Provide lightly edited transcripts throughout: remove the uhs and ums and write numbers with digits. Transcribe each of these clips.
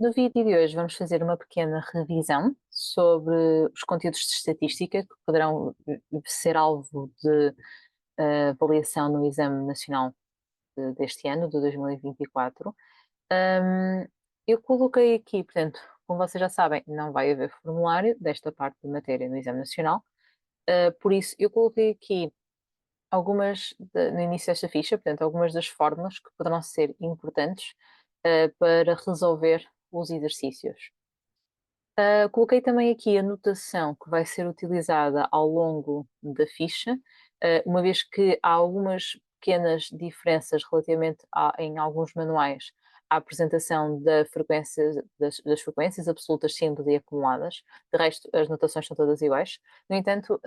No vídeo de hoje vamos fazer uma pequena revisão sobre os conteúdos de estatística que poderão ser alvo de avaliação no Exame Nacional deste ano, de 2024. Hum, eu coloquei aqui, portanto, como vocês já sabem, não vai haver formulário desta parte de matéria no Exame Nacional, por isso eu coloquei aqui no início desta ficha, portanto, algumas das fórmulas que poderão ser importantes para resolver os exercícios. Coloquei também aqui a notação que vai ser utilizada ao longo da ficha, uma vez que há algumas pequenas diferenças relativamente em alguns manuais à apresentação das frequências absolutas simples e acumuladas. De resto, as notações são todas iguais. No entanto,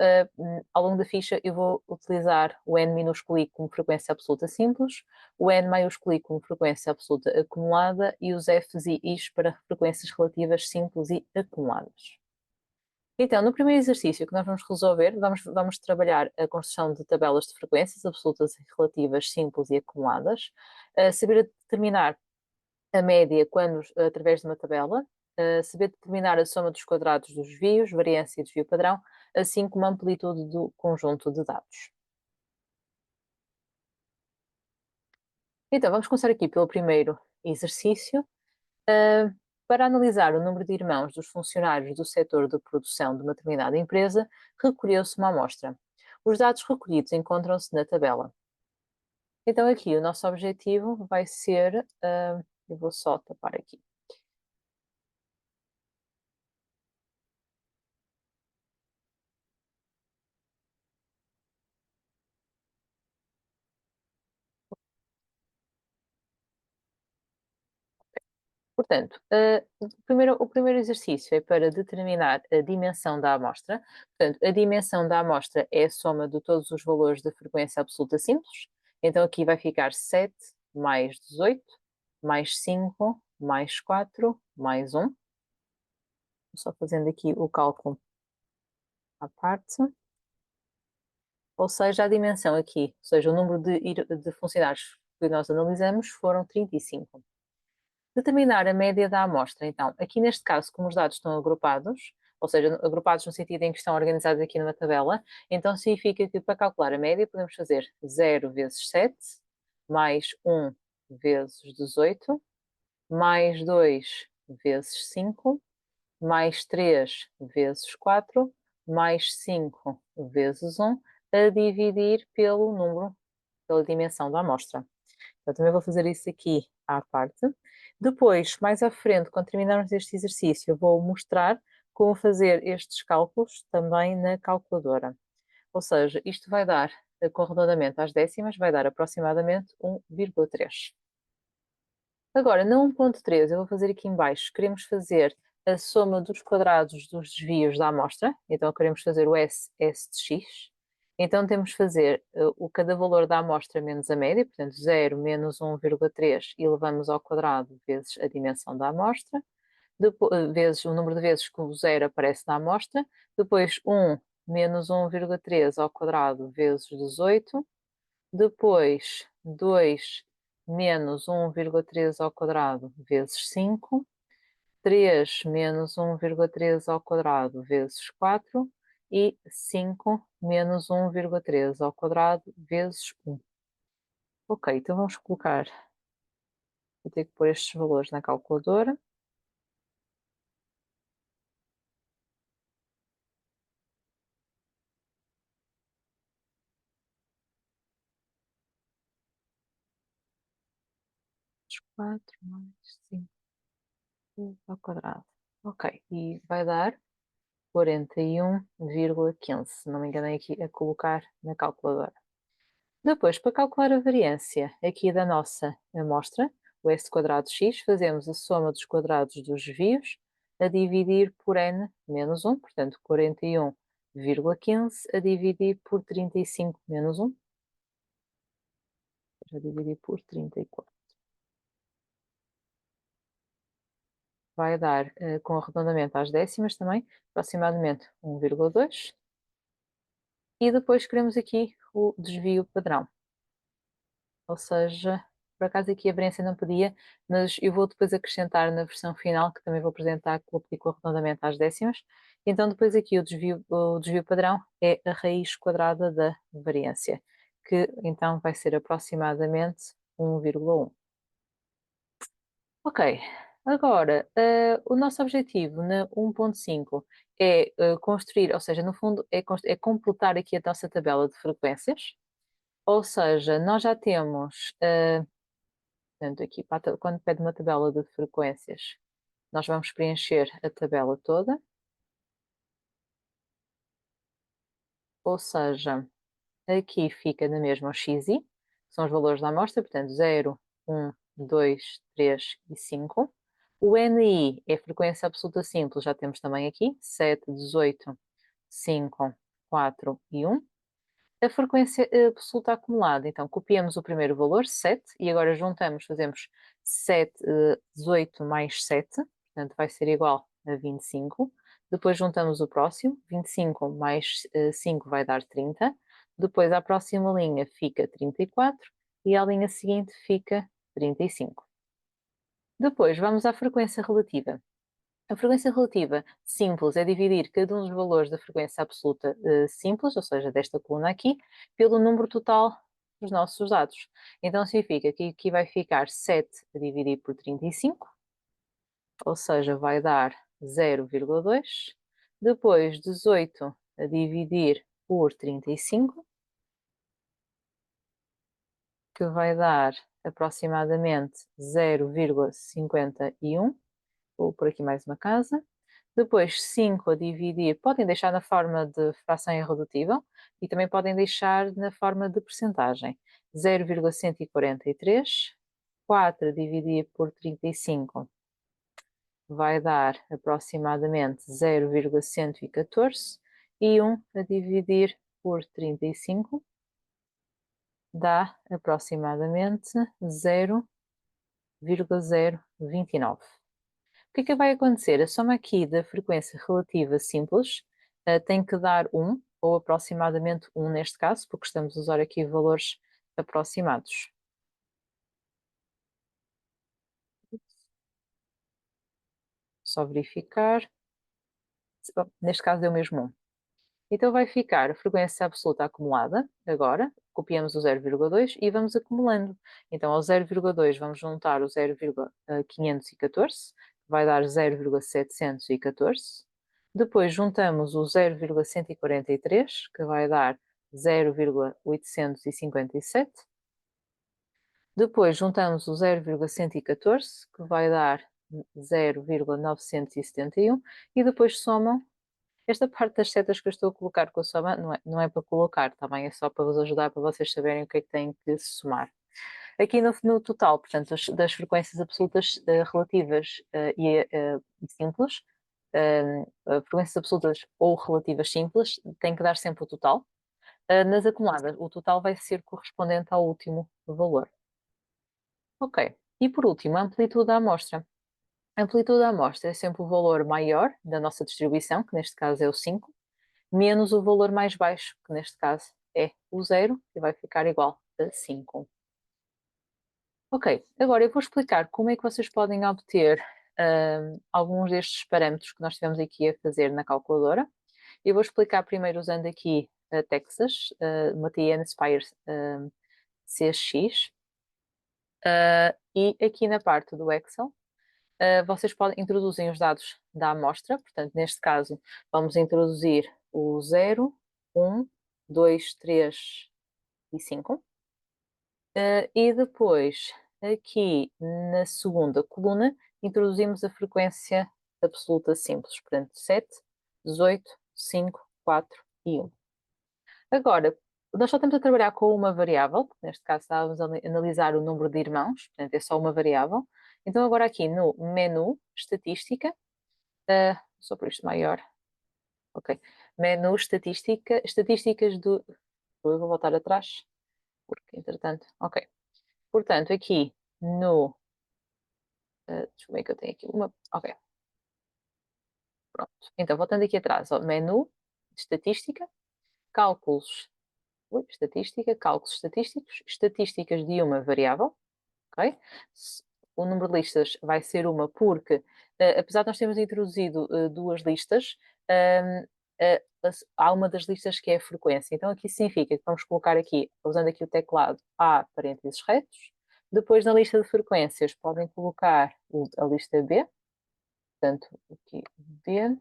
ao longo da ficha eu vou utilizar o n minúsculo i como frequência absoluta simples, o n maiúsculo i como frequência absoluta acumulada e os f's e i's para frequências relativas simples e acumuladas. Então, no primeiro exercício que nós vamos resolver, vamos trabalhar a construção de tabelas de frequências absolutas e relativas simples e acumuladas, saber determinar a média através de uma tabela, saber determinar a soma dos quadrados dos desvios, variância e desvio padrão, assim como a amplitude do conjunto de dados. Então, vamos começar aqui pelo primeiro exercício. Para analisar o número de irmãos dos funcionários do setor de produção de uma determinada empresa, recolheu-se uma amostra. Os dados recolhidos encontram-se na tabela. Então, aqui o nosso objetivo vai ser. Eu vou só tapar aqui. Portanto, o primeiro exercício é para determinar a dimensão da amostra. Portanto, a dimensão da amostra é a soma de todos os valores da frequência absoluta simples. Então, aqui vai ficar 7 mais 18, mais 5, mais 4, mais 1. Só fazendo aqui o cálculo à parte. Ou seja, a dimensão aqui, ou seja, o número de funcionários que nós analisamos foram 35. Determinar a média da amostra. Então, aqui neste caso, como os dados estão agrupados, ou seja, agrupados no sentido em que estão organizados aqui numa tabela, então significa que para calcular a média podemos fazer 0 vezes 7, mais 1 vezes 18, mais 2 vezes 5, mais 3 vezes 4, mais 5 vezes 1, a dividir pela dimensão da amostra. Eu também vou fazer isso aqui à parte. Depois, mais à frente, quando terminarmos este exercício, eu vou mostrar como fazer estes cálculos também na calculadora. Ou seja, isto vai dar, com arredondamento às décimas, vai dar aproximadamente 1,3. Agora, na 1,3, eu vou fazer aqui em baixo, queremos fazer a soma dos quadrados dos desvios da amostra, então queremos fazer o S de x. Então temos que fazer cada valor da amostra menos a média, portanto 0 menos 1,3 elevamos ao quadrado vezes a dimensão da amostra, vezes o número de vezes que o zero aparece na amostra, depois 1 menos 1,3 ao quadrado vezes 18, depois 2 menos 1,3 ao quadrado vezes 5, 3 menos 1,3 ao quadrado vezes 4 e 5 menos 1,3 ao quadrado vezes 1. Ok, então vamos colocar, vou ter que pôr estes valores na calculadora. Quatro mais 5 ao quadrado. Ok, e vai dar 41,15, se não me enganei aqui a colocar na calculadora. Depois, para calcular a variância aqui da nossa amostra, o s quadrado x, fazemos a soma dos quadrados dos desvios a dividir por n menos 1, portanto 41,15 a dividir por 35 menos 1, a dividir por 34. Vai dar, com arredondamento às décimas também, aproximadamente 1,2. E depois queremos aqui o desvio padrão, ou seja, por acaso aqui a variância não podia, mas eu vou depois acrescentar na versão final, que também vou apresentar com o película arredondamento às décimas. Então depois aqui o desvio padrão é a raiz quadrada da variância, que então vai ser aproximadamente 1,1. Ok, agora, o nosso objetivo na 1.5 é construir, ou seja, no fundo é completar aqui a nossa tabela de frequências, ou seja, nós já temos, portanto, aqui quando pede uma tabela de frequências, nós vamos preencher a tabela toda, ou seja, aqui fica na mesma o xi, que são os valores da amostra, portanto 0, 1, 2, 3 e 5. O NI é frequência absoluta simples, já temos também aqui, 7, 18, 5, 4 e 1. A frequência absoluta acumulada, então copiamos o primeiro valor, 7, e agora juntamos, fazemos 7, 18 mais 7, portanto vai ser igual a 25. Depois juntamos o próximo, 25 mais 5 vai dar 30. Depois a próxima linha fica 34 e a linha seguinte fica 35. Depois vamos à frequência relativa. A frequência relativa simples é dividir cada um dos valores da frequência absoluta simples, ou seja, desta coluna aqui, pelo número total dos nossos dados. Então significa que aqui vai ficar 7 a dividir por 35, ou seja, vai dar 0,2. Depois 18 a dividir por 35, que vai dar aproximadamente 0,51. Vou por aqui mais uma casa. Depois 5 a dividir, podem deixar na forma de fração irredutível e também podem deixar na forma de percentagem. 0,143, 4 a dividir por 35 vai dar aproximadamente 0,114 e 1 a dividir por 35 dá aproximadamente 0,029. O que vai acontecer? A soma aqui da frequência relativa simples tem que dar 1, ou aproximadamente 1 neste caso, porque estamos a usar aqui valores aproximados. Só verificar. Neste caso deu mesmo 1. Então vai ficar a frequência absoluta acumulada, agora, copiamos o 0,2 e vamos acumulando. Então ao 0,2 vamos juntar o 0,514, que vai dar 0,714. Depois juntamos o 0,143, que vai dar 0,857. Depois juntamos o 0,114, que vai dar 0,971. E depois somam. Esta parte das setas que eu estou a colocar com a soma não é para colocar, está bem? É só para vos ajudar, para vocês saberem o que é que têm que somar. Aqui no total, portanto, das frequências absolutas relativas e simples, frequências absolutas ou relativas simples, tem que dar sempre o total. Nas acumuladas, o total vai ser correspondente ao último valor. Ok. E por último, a amplitude da amostra. A amplitude da amostra é sempre o valor maior da nossa distribuição, que neste caso é o 5, menos o valor mais baixo, que neste caso é o 0, e vai ficar igual a 5. Ok, agora eu vou explicar como é que vocês podem obter alguns destes parâmetros que nós estivemos aqui a fazer na calculadora. Eu vou explicar primeiro usando aqui a Texas, uma TN Spire CX, e aqui na parte do Excel, vocês introduzem os dados da amostra, portanto, neste caso, vamos introduzir o 0, 1, 2, 3 e 5. E depois, aqui na segunda coluna, introduzimos a frequência absoluta simples, portanto, 7, 18, 5, 4 e 1. Agora, nós só estamos a trabalhar com uma variável, neste caso estávamos a analisar o número de irmãos, portanto, é só uma variável. Então, agora aqui no menu, estatística, só por isto maior, ok. Menu, estatísticas do. Eu vou voltar atrás, porque entretanto, ok. Portanto, aqui no. Deixa eu ver que eu tenho aqui uma. Ok, pronto. Então, voltando aqui atrás, ó, menu, estatística, cálculos. Estatística, cálculos estatísticos, estatísticas de uma variável, ok? Se o número de listas vai ser uma porque, apesar de nós termos introduzido, 2 listas, há uma das listas que é a frequência. Então aqui significa que vamos colocar aqui, usando aqui o teclado A parênteses retos, depois na lista de frequências podem colocar a lista B, portanto aqui B,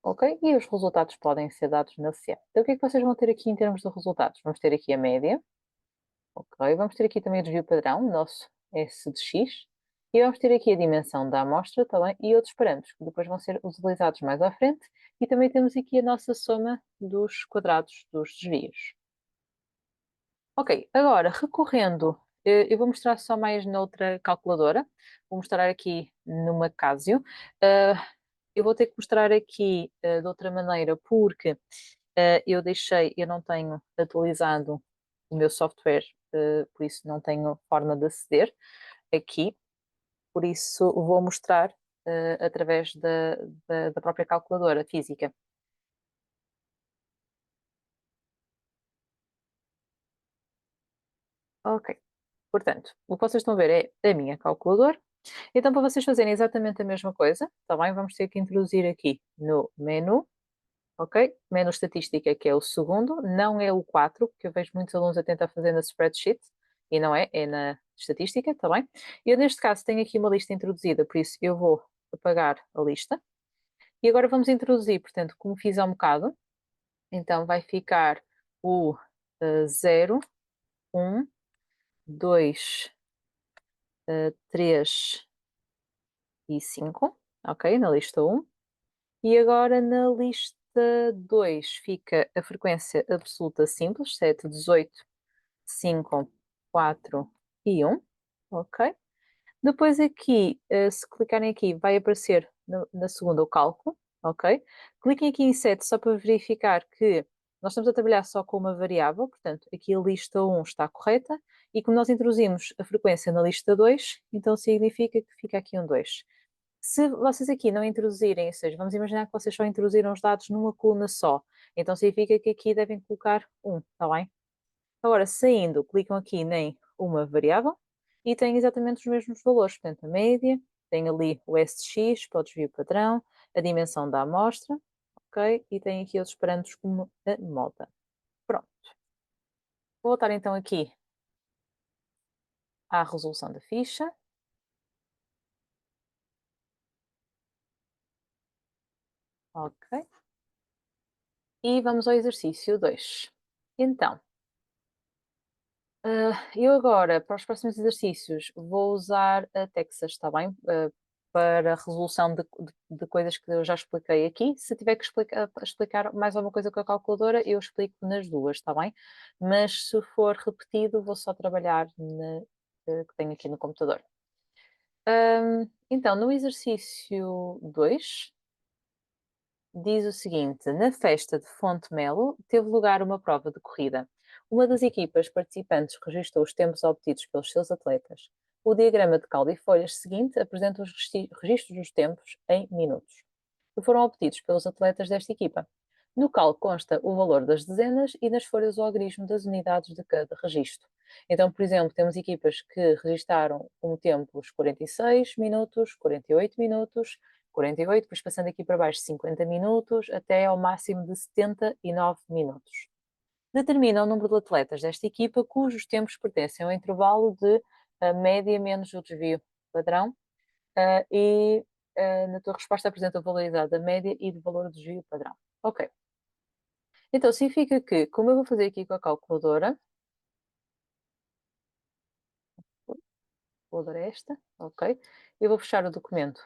ok? E os resultados podem ser dados na CA. Então o que é que vocês vão ter aqui em termos de resultados? Vamos ter aqui a média, ok? Vamos ter aqui também o desvio padrão, o nosso S de X, e vamos ter aqui a dimensão da amostra também e outros parâmetros que depois vão ser utilizados mais à frente, e também temos aqui a nossa soma dos quadrados dos desvios. Ok, agora recorrendo, eu vou mostrar só mais noutra calculadora, vou mostrar aqui numa Casio. Eu vou ter que mostrar aqui de outra maneira porque eu não tenho atualizado o meu software, por isso não tenho forma de aceder aqui, por isso vou mostrar através da própria calculadora física. Ok, portanto, o que vocês estão a ver é a minha calculadora. Então, para vocês fazerem exatamente a mesma coisa, tá bem? Vamos ter que introduzir aqui no menu, ok? Menu estatística, que é o segundo, não é o 4, que eu vejo muitos alunos a tentar fazer na spreadsheet, e não é, é na estatística, tá bem? Eu, neste caso, tenho aqui uma lista introduzida, por isso eu vou apagar a lista. E agora vamos introduzir, portanto, como fiz há um bocado, então vai ficar o 0, 1, 2, 3 e 5, ok? Na lista 1. E agora na lista 2 fica a frequência absoluta simples, 7, 18, 5, 4 e 1, ok? Depois aqui, se clicarem aqui, vai aparecer na segunda o cálculo, ok? Cliquem aqui em 7 só para verificar que nós estamos a trabalhar só com uma variável, portanto, aqui a lista 1 está correta, e como nós introduzimos a frequência na lista 2, então significa que fica aqui um 2. Se vocês aqui não introduzirem, ou seja, vamos imaginar que vocês só introduziram os dados numa coluna só, então significa que aqui devem colocar 1, está bem? Agora, saindo, clicam aqui em uma variável e têm exatamente os mesmos valores, portanto, a média, tem ali o SX para o desvio padrão, a dimensão da amostra, ok? E tem aqui outros parâmetros como a moda. Pronto. Vou voltar então aqui à resolução da ficha. Ok. E vamos ao exercício 2. Então, eu agora, para os próximos exercícios, vou usar a Texas, está bem? Para a resolução de coisas que eu já expliquei aqui. Se tiver que explicar mais alguma coisa com a calculadora, eu explico nas duas, está bem? Mas se for repetido, vou só trabalhar na que tenho aqui no computador. Então, no exercício 2, diz o seguinte: na festa de Fonte Melo teve lugar uma prova de corrida. Uma das equipas participantes registrou os tempos obtidos pelos seus atletas. O diagrama de calda e folhas seguinte apresenta os registros dos tempos em minutos, que foram obtidos pelos atletas desta equipa. No cal consta o valor das dezenas e nas folhas o algarismo das unidades de cada registro. Então, por exemplo, temos equipas que registaram como tempos 46 minutos, 48 minutos, 48, depois passando aqui para baixo 50 minutos, até ao máximo de 79 minutos. Determina o número de atletas desta equipa cujos tempos pertencem ao intervalo de média menos o desvio padrão e na tua resposta apresenta o valor da média e do valor do desvio padrão. Ok. Então, significa que, como eu vou fazer aqui com a calculadora, calculadora é esta, ok, eu vou fechar o documento,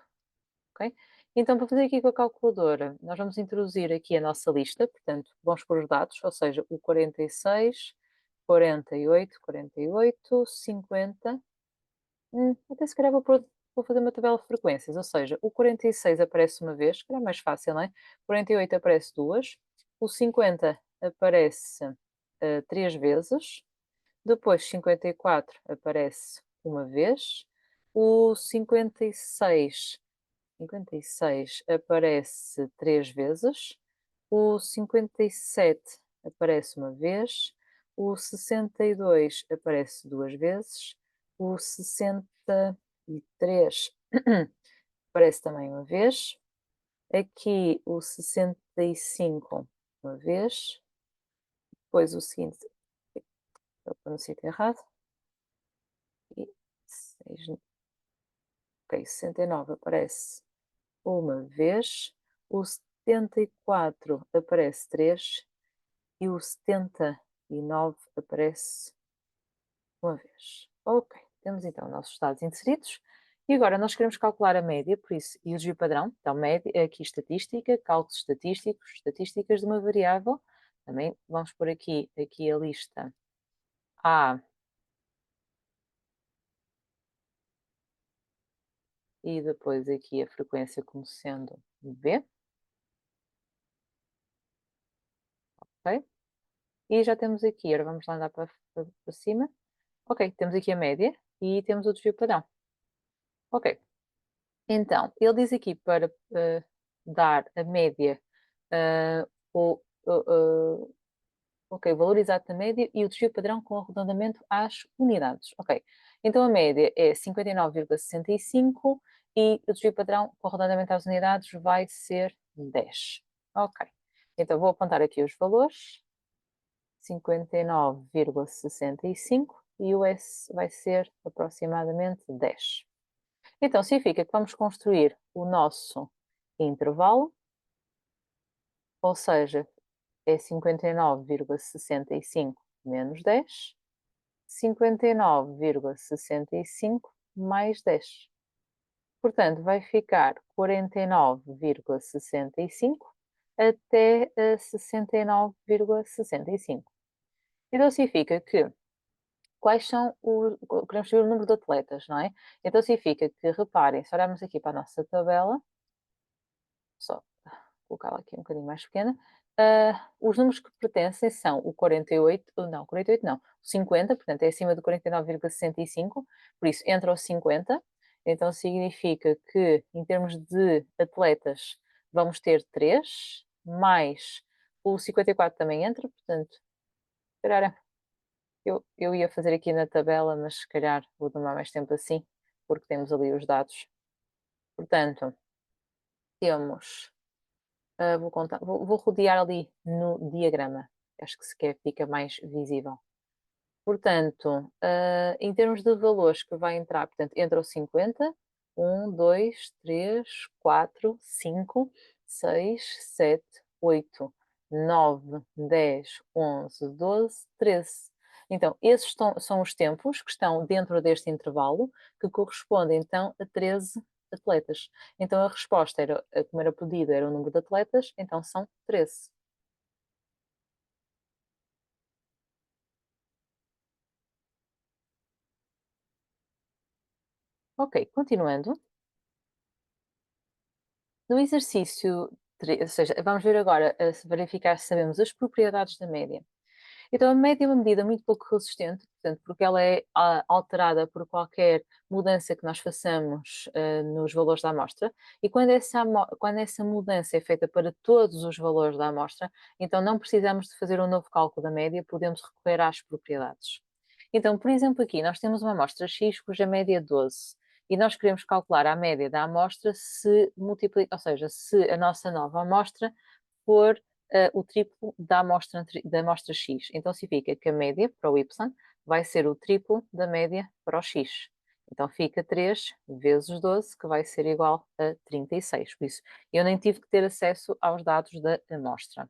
ok? Então, para fazer aqui com a calculadora, nós vamos introduzir aqui a nossa lista, portanto, vamos pôr os dados, ou seja, o 46, 48, 48, 50, até se calhar vou fazer uma tabela de frequências, ou seja, o 46 aparece uma vez, que é mais fácil, não é? 48 aparece duas, o 50 aparece três vezes, depois 54 aparece uma vez, o 56 aparece três vezes, o 57 aparece uma vez, o 62 aparece 2 vezes, o 63 aparece também uma vez, aqui o 65 uma vez, depois o seguinte, estou no sítio errado, e 6, ok, 69 aparece uma vez, o 74 aparece 3 e o 79 aparece uma vez. Ok, temos então nossos dados inseridos. E agora nós queremos calcular a média, por isso, e o desvio padrão. Então, média, aqui estatística, cálculos estatísticos, estatísticas de uma variável. Também vamos pôr aqui a lista A e depois aqui a frequência como sendo B. Ok? E já temos aqui, agora vamos lá andar para cima. Ok, temos aqui a média e temos o desvio padrão. Ok, então, ele diz aqui para dar a média, uh, o, ok, o valor exato da média e o desvio padrão com arredondamento às unidades. Ok, então a média é 59,65 e o desvio padrão com arredondamento às unidades vai ser 10. Ok, então vou apontar aqui os valores. 59,65 e o S vai ser aproximadamente 10. Então, significa que vamos construir o nosso intervalo, ou seja, é 59,65 menos 10, 59,65 mais 10. Portanto, vai ficar 49,65 até 69,65. Então, significa que quais são os. Queremos saber o número de atletas, não é? Então significa que, reparem, se olharmos aqui para a nossa tabela, só colocá-la aqui um bocadinho mais pequena, os números que pertencem são o 48, não, 48 não, o 50, portanto é acima do 49,65, por isso entra o 50, então significa que, em termos de atletas, vamos ter 3, mais o 54 também entra, portanto, se calhar eu ia fazer aqui na tabela, mas se calhar vou demorar mais tempo assim, porque temos ali os dados. Portanto, temos, vou contar, vou rodear ali no diagrama, acho que sequer fica mais visível. Portanto, em termos de valores que vai entrar, portanto, entra o 50, 1, 2, 3, 4, 5, 6, 7, 8, 9, 10, 11, 12, 13. Então, esses são os tempos que estão dentro deste intervalo, que correspondem então a 13 atletas. Então, a resposta era, como era pedido, era o número de atletas, então são 13. Ok, continuando. No exercício, ou seja, vamos ver agora, verificar se sabemos as propriedades da média. Então, a média é uma medida muito pouco resistente, portanto, porque ela é alterada por qualquer mudança que nós façamos nos valores da amostra, e quando essa mudança é feita para todos os valores da amostra, então não precisamos de fazer um novo cálculo da média, podemos recorrer às propriedades. Então, por exemplo, aqui nós temos uma amostra X cuja média é 12 e nós queremos calcular a média da amostra se multiplica, ou seja, se a nossa nova amostra for o triplo da amostra X. Então significa que a média para o Y vai ser o triplo da média para o X. Então fica 3 vezes 12, que vai ser igual a 36. Por isso, eu nem tive que ter acesso aos dados da amostra.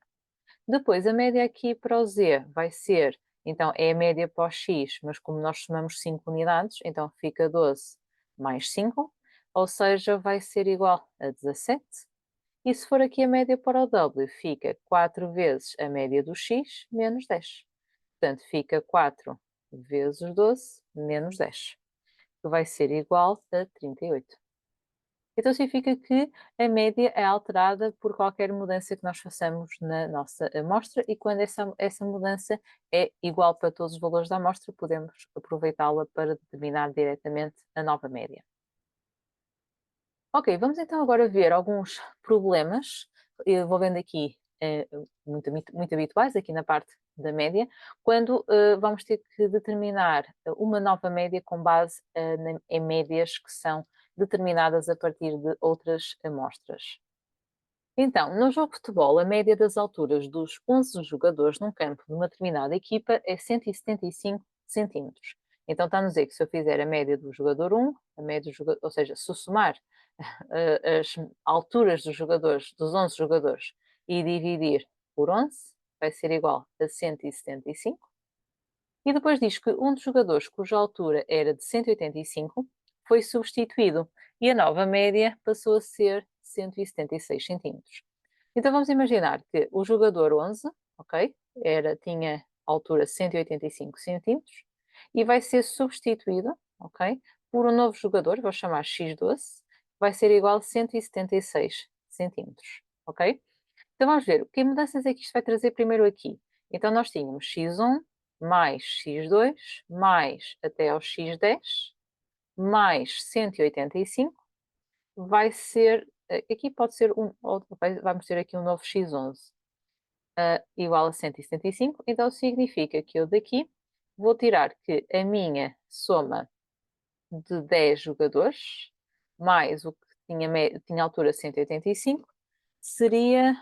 Depois, a média aqui para o Z vai ser, então, é a média para o X, mas como nós somamos 5 unidades, então fica 12 mais 5, ou seja, vai ser igual a 17. E se for aqui a média para o W, fica 4 vezes a média do X menos 10. Portanto, fica 4 vezes 12 menos 10, que vai ser igual a 38. Então significa que a média é alterada por qualquer mudança que nós façamos na nossa amostra e quando essa mudança é igual para todos os valores da amostra, podemos aproveitá-la para determinar diretamente a nova média. Ok, vamos então agora ver alguns problemas envolvendo aqui muito habituais aqui na parte da média, quando vamos ter que determinar uma nova média com base em médias que são determinadas a partir de outras amostras. Então, no jogo de futebol, a média das alturas dos 11 jogadores num campo de uma determinada equipa é 175 centímetros. Então, está a dizer que se eu fizer a média do jogador 1, a média do jogador, ou seja, se eu somar as alturas dos jogadores, dos 11 jogadores, e dividir por 11, vai ser igual a 175. E depois diz que um dos jogadores cuja altura era de 185 foi substituído e a nova média passou a ser 176 centímetros. Então vamos imaginar que o jogador 11, ok, tinha altura 185 centímetros e vai ser substituído, ok, por um novo jogador, vou chamar X12, vai ser igual a 176 centímetros, ok? Então vamos ver, que mudanças é que isto vai trazer primeiro aqui? Então nós tínhamos x1 mais x2 mais até ao x10 mais 185 vai ser, aqui pode ser vamos ter aqui um novo x11 igual a 175, então significa que eu daqui vou tirar que a minha soma de 10 jogadores mais o que tinha altura 185 seria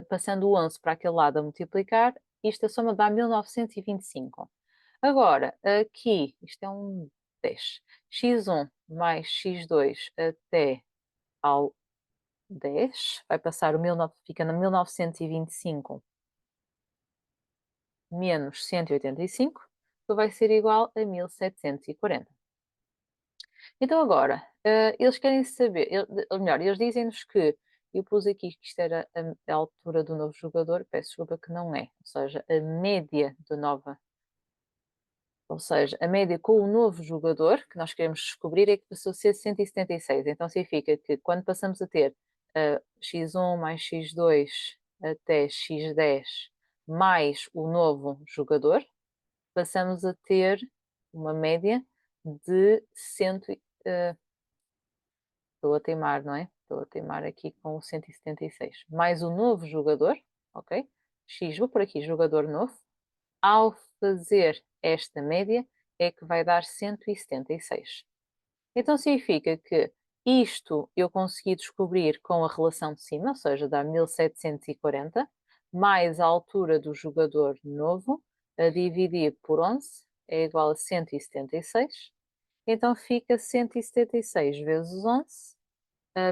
passando o 11 para aquele lado a multiplicar, isto a soma dá 1925. Agora, aqui, isto é um 10, x1 mais x2 até ao 10, vai passar o 19, fica no 1925 menos 185, que vai ser igual a 1740. Então agora, eles querem saber, ou melhor, eles dizem-nos que eu pus aqui que isto era a altura do novo jogador, peço desculpa que não é, ou seja, a média da nova, ou seja, a média com o novo jogador que nós queremos descobrir é que passou a ser 176. Então significa que quando passamos a ter x1 mais x2 até x10 mais o novo jogador, passamos a ter uma média de 100. Estou a teimar, não é? Estou a teimar aqui com o 176. Mais o novo jogador, ok? X, vou por aqui, jogador novo. Ao fazer esta média, é que vai dar 176. Então significa que isto eu consegui descobrir com a relação de cima, ou seja, dá 1740, mais a altura do jogador novo, a dividir por 11, é igual a 176. Então fica 176 vezes 11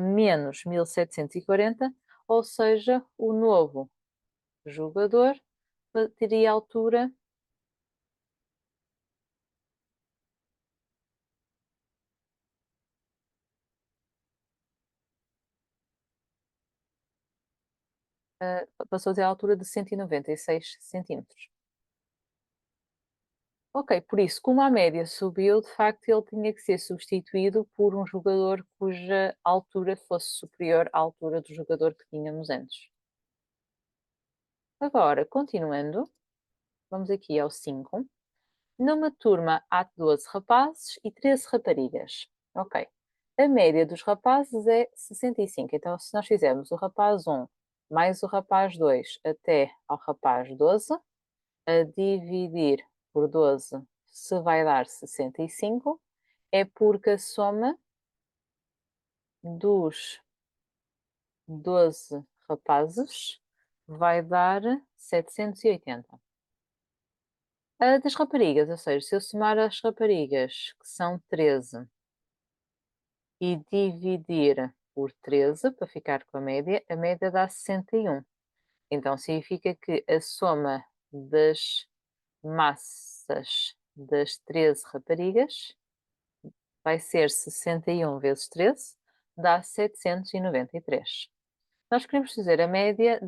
menos 1740, ou seja, o novo jogador teria altura passou a ter a altura de 196 centímetros. Ok, por isso, como a média subiu, de facto ele tinha que ser substituído por um jogador cuja altura fosse superior à altura do jogador que tínhamos antes. Agora, continuando, vamos aqui ao 5. Numa turma há 12 rapazes e 13 raparigas. Ok. A média dos rapazes é 65. Então, se nós fizermos o rapaz 1 mais o rapaz 2 até ao rapaz 12, a dividir por 12 se vai dar 65, é porque a soma dos 12 rapazes vai dar 780. A das raparigas, ou seja, se eu somar as raparigas, que são 13, e dividir por 13, para ficar com a média dá 61. Então significa que a soma das massas das 13 raparigas vai ser 61 vezes 13, dá 793. Nós queremos fazer a média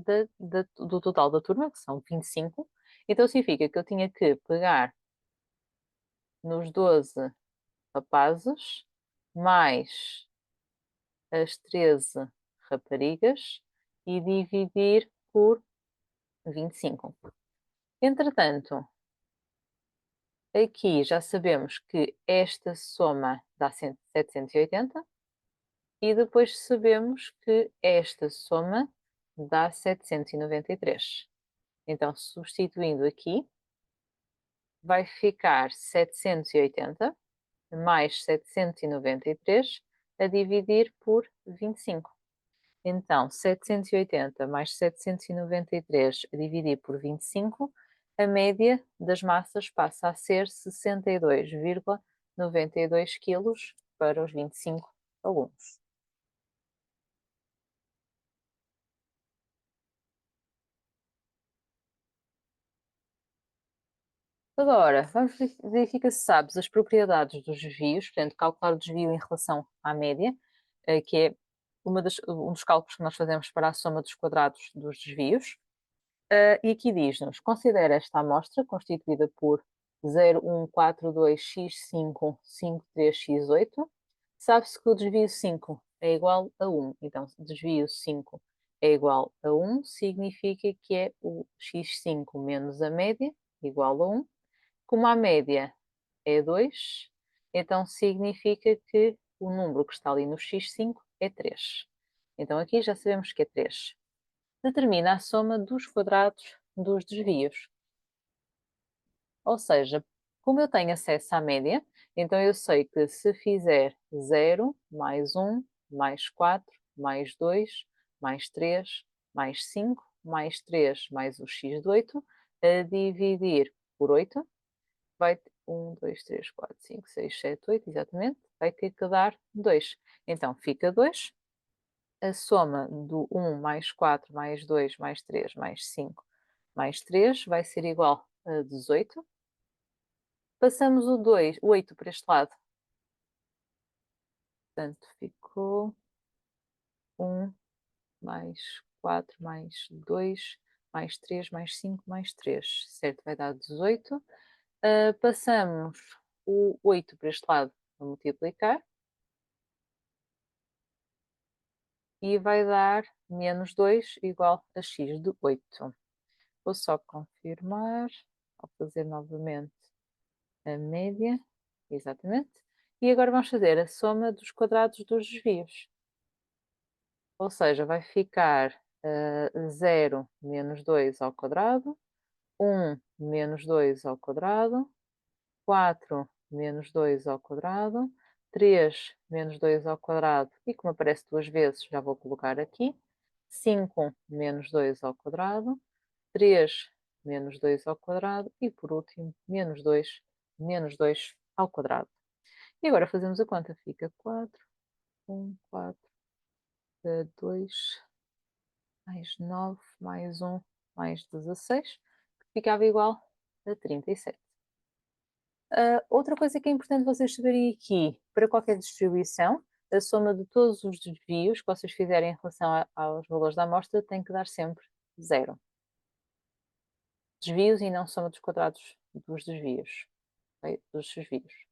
do total da turma, que são 25, então significa que eu tinha que pegar nos 12 rapazes mais as 13 raparigas e dividir por 25. Entretanto, aqui já sabemos que esta soma dá 780 e depois sabemos que esta soma dá 793. Então, substituindo aqui, vai ficar 780 mais 793 a dividir por 25. Então, 780 mais 793 a dividir por 25, a média das massas passa a ser 62,92 quilos para os 25 alunos. Agora, vamos verificar se sabes as propriedades dos desvios, portanto, calcular o desvio em relação à média, que é um dos cálculos que nós fazemos para a soma dos quadrados dos desvios. E aqui diz-nos: considera esta amostra constituída por 0,142x5,53x8. Sabe-se que o desvio 5 é igual a 1. Então, se desvio 5 é igual a 1, significa que é o x5 menos a média, igual a 1. Como a média é 2, então significa que o número que está ali no x5 é 3. Então aqui já sabemos que é 3. Determina a soma dos quadrados dos desvios. Ou seja, como eu tenho acesso à média, então eu sei que se fizer 0 mais 1 mais 4 mais 2 mais 3 mais 5 mais 3 mais o x de 8 a dividir por 8 vai ter 1, 2, 3, 4, 5, 6, 7, 8, exatamente, vai ter que dar 2. Então fica 2. A soma do 1 mais 4 mais 2 mais 3 mais 5 mais 3 vai ser igual a 18. Passamos o 8 para este lado. Portanto, ficou 1 mais 4 mais 2 mais 3 mais 5 mais 3. Certo? Vai dar 18. Passamos o 8 para este lado a multiplicar. E vai dar menos 2 igual a x de 8. Vou só confirmar, ao fazer novamente a média, exatamente. E agora vamos fazer a soma dos quadrados dos desvios. Ou seja, vai ficar 0 menos 2 ao quadrado, 1 menos 2 ao quadrado, 4 menos 2 ao quadrado, 3 menos 2 ao quadrado, e como aparece duas vezes, já vou colocar aqui, 5 menos 2 ao quadrado, 3 menos 2 ao quadrado e, por último, menos 2 ao quadrado. E agora fazemos a conta. Fica 4, 1, 4, 2, mais 9, mais 1, mais 16, que ficava igual a 37. Outra coisa que é importante vocês saberem aqui, para qualquer distribuição, a soma de todos os desvios que vocês fizerem em relação aos valores da amostra tem que dar sempre zero. Desvios e não soma dos quadrados dos desvios, ok? Dos desvios.